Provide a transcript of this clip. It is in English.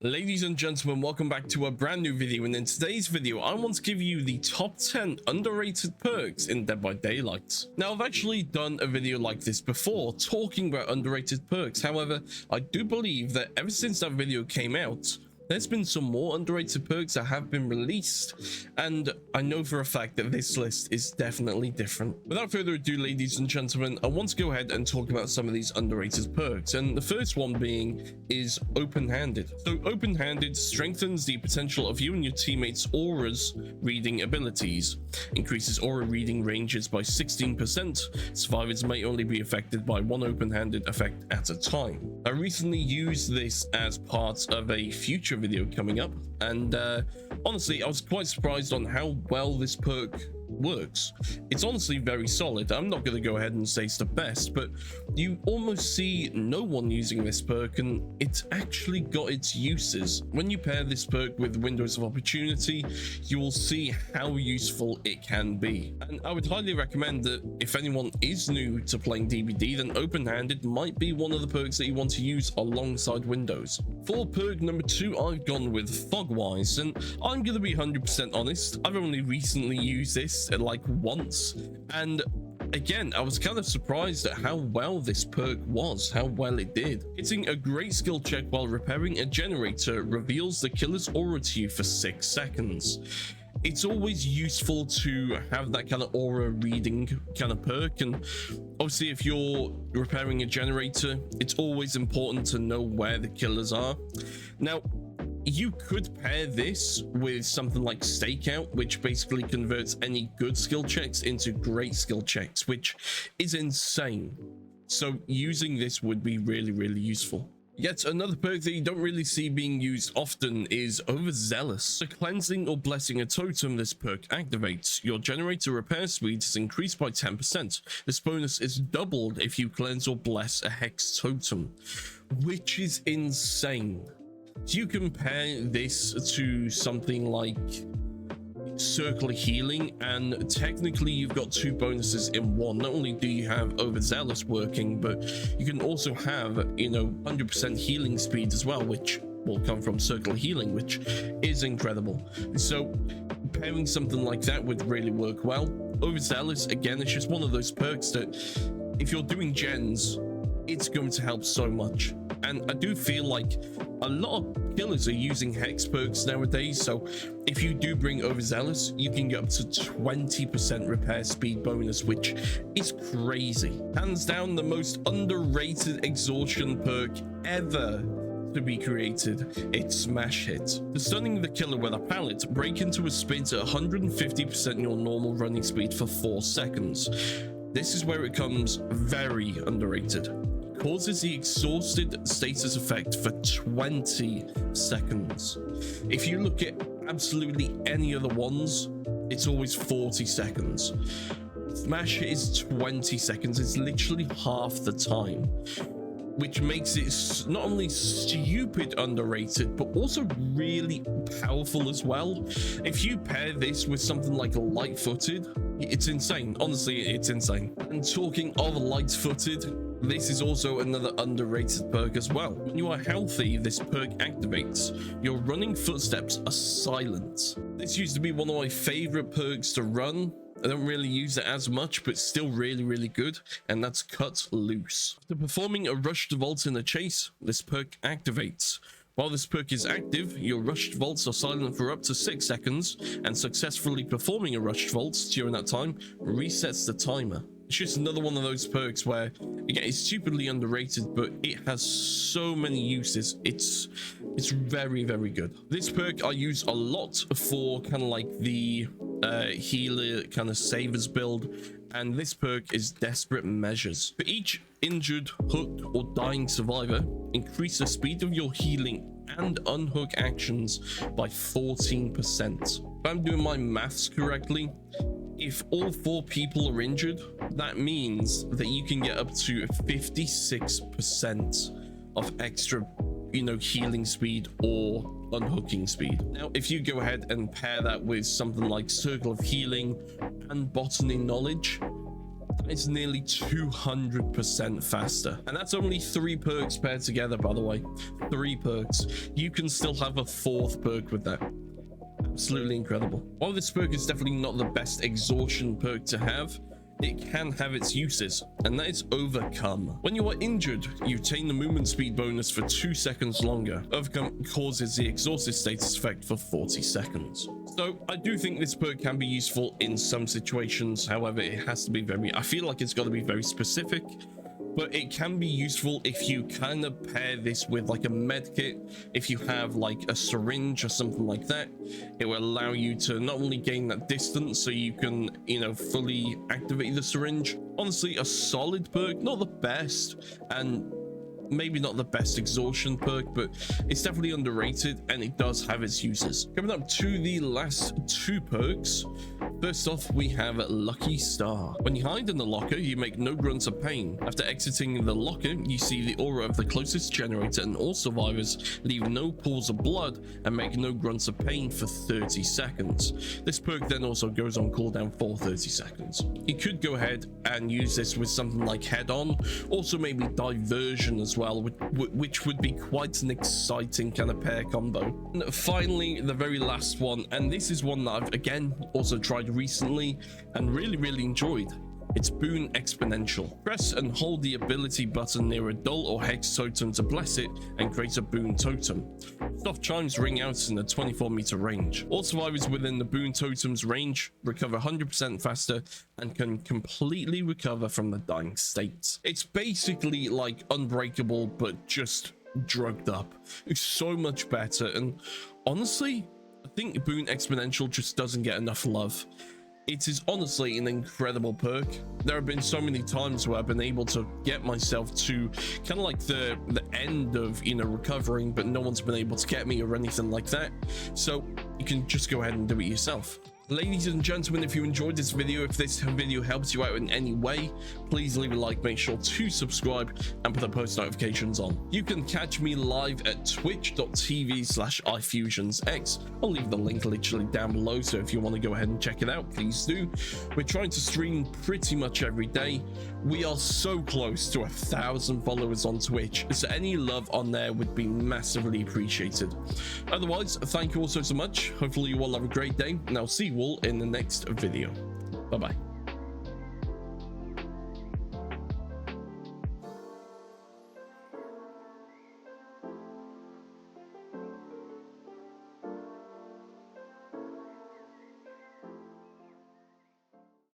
Ladies and gentlemen, welcome back to a brand new video, and in today's video I want to give you the top 10 underrated perks in Dead by Daylight. Now, I've actually done a video like this before talking about underrated perks. However, I do believe that ever since that video came out, there's been some more underrated perks that have been released, and I know for a fact that this list is definitely different. Without further ado, ladies and gentlemen, I want to go ahead and talk about some of these underrated perks, and the first one being is open-handed. So open-handed strengthens the potential of you and your teammates' aura's reading abilities, increases aura reading ranges by 16%. Survivors may only be affected by one open-handed effect at a time. I recently used this as part of a future video coming up, and honestly I was quite surprised on how well this perk works. It's honestly very solid. I'm not going to go ahead and say it's the best, but you almost see no one using this perk, and it's actually got its uses. When you pair this perk with Windows of Opportunity, you will see how useful it can be, and I would highly recommend that if anyone is new to playing DBD, then open-handed might be one of the perks that you want to use alongside Windows. For perk number 2, I've gone with Fogwise, and I'm going to be 100% honest, I've only recently used this like once, and again I was kind of surprised at how well this perk was, how well it did. Hitting a great skill check while repairing a generator reveals the killer's aura to you for 6 seconds. It's always useful to have that kind of aura reading kind of perk, and obviously if you're repairing a generator, it's always important to know where the killers are. Now, you could pair this with something like Stakeout, which basically converts any good skill checks into great skill checks, which is insane. So using this would be really useful. Yet another perk that you don't really see being used often is Overzealous. So cleansing or blessing a totem, this perk activates. Your generator repair speed is increased by 10%. This bonus is doubled if you cleanse or bless a hex totem, which is insane. So you compare this to something like Circle Healing, and technically you've got 2 bonuses in one. Not only do you have Overzealous working, but you can also have, 100% healing speed as well, which will come from Circle Healing, which is incredible. So pairing something like that would really work well. Overzealous, again, it's just one of those perks that if you're doing gens, it's going to help so much. And I do feel like a lot of killers are using hex perks nowadays, so if you do bring Overzealous, you can get up to 20% repair speed bonus, which is crazy. Hands down the most underrated exhaustion perk ever to be created. It's Smash Hit. For stunning the killer with a pallet, break into a sprint at 150% your normal running speed for 4 seconds. This is where it becomes very underrated. Causes the exhausted status effect for 20 seconds. If you look at absolutely any other ones, it's always 40 seconds. Smash Hit is 20 seconds. It's literally half the time, which makes it not only stupid underrated, but also really powerful as well. If you pair this with something like a Light-Footed, it's insane. Honestly, it's insane. And talking of Light-Footed, this is also another underrated perk as well. When you are healthy, this perk activates. Your running footsteps are silent. This used to be one of my favorite perks to run. I don't really use it as much, but still really good, and that's Cut Loose. After performing a rushed vault in a chase, this perk activates. While this perk is active, your rushed vaults are silent for up to 6 seconds, and successfully performing a rushed vault during that time resets the timer. It's just another one of those perks where, again, it's stupidly underrated, but it has so many uses. It's very good. This perk I use a lot for kind of like the healer kind of savers build, and this perk is Desperate Measures. For each injured, hooked, or dying survivor, increase the speed of your healing and unhook actions by 14%. If I'm doing my maths correctly, if all 4 people are injured, that means that you can get up to 56% of extra, healing speed or unhooking speed. Now, if you go ahead and pair that with something like Circle of Healing and Botany Knowledge, It's nearly 200% faster, and that's only 3 perks paired together, by the way. 3 perks. You can still have a 4th perk with that. Absolutely incredible. While this perk is definitely not the best exhaustion perk to have, it can have its uses, and that is Overcome. When you are injured, you obtain the movement speed bonus for 2 seconds longer. Overcome causes the exhausted status effect for 40 seconds. So I do think this perk can be useful in some situations. However, it has to be I feel like it's got to be very specific. But it can be useful if you kind of pair this with like a med kit. If you have like a syringe or something like that, it will allow you to not only gain that distance so you can, you know, fully activate the syringe. Honestly, a solid perk, not the best, and maybe not the best exhaustion perk, but it's definitely underrated and it does have its uses. Coming up to the last 2 perks. First off, we have Lucky Star. When you hide in the locker, you make no grunts of pain. After exiting the locker, you see the aura of the closest generator, and all survivors leave no pools of blood and make no grunts of pain for 30 seconds. This perk then also goes on cooldown for 30 seconds. You could go ahead and use this with something like Head On, also maybe Diversion as well, which would be quite an exciting kind of pair combo. And finally, the very last one, and this is one that I've again also tried recently and really enjoyed. It's Boon Exponential. Press and hold the ability button near a dull or hex totem to bless it and create a boon totem. Soft chimes ring out in a 24-meter range. All survivors within the boon totem's range recover 100% faster and can completely recover from the dying state. It's basically like Unbreakable, but just drugged up. It's so much better, and honestly, I think Boon Exponential just doesn't get enough love. It is honestly an incredible perk. There have been so many times where I've been able to get myself to kind of like the end of, you know, recovering, but no one's been able to get me or anything like that. So you can just go ahead and do it yourself. Ladies and gentlemen, if you enjoyed this video, if this video helps you out in any way, please leave a like, make sure to subscribe and put the post notifications on. You can catch me live at twitch.tv/ifusionsx. I'll leave the link literally down below, so if you want to go ahead and check it out, please do. We're trying to stream pretty much every day. We are so close to 1,000 followers on Twitch, so any love on there would be massively appreciated. Otherwise, thank you all so much. Hopefully you all have a great day, and I'll see you all in the next video. Bye bye.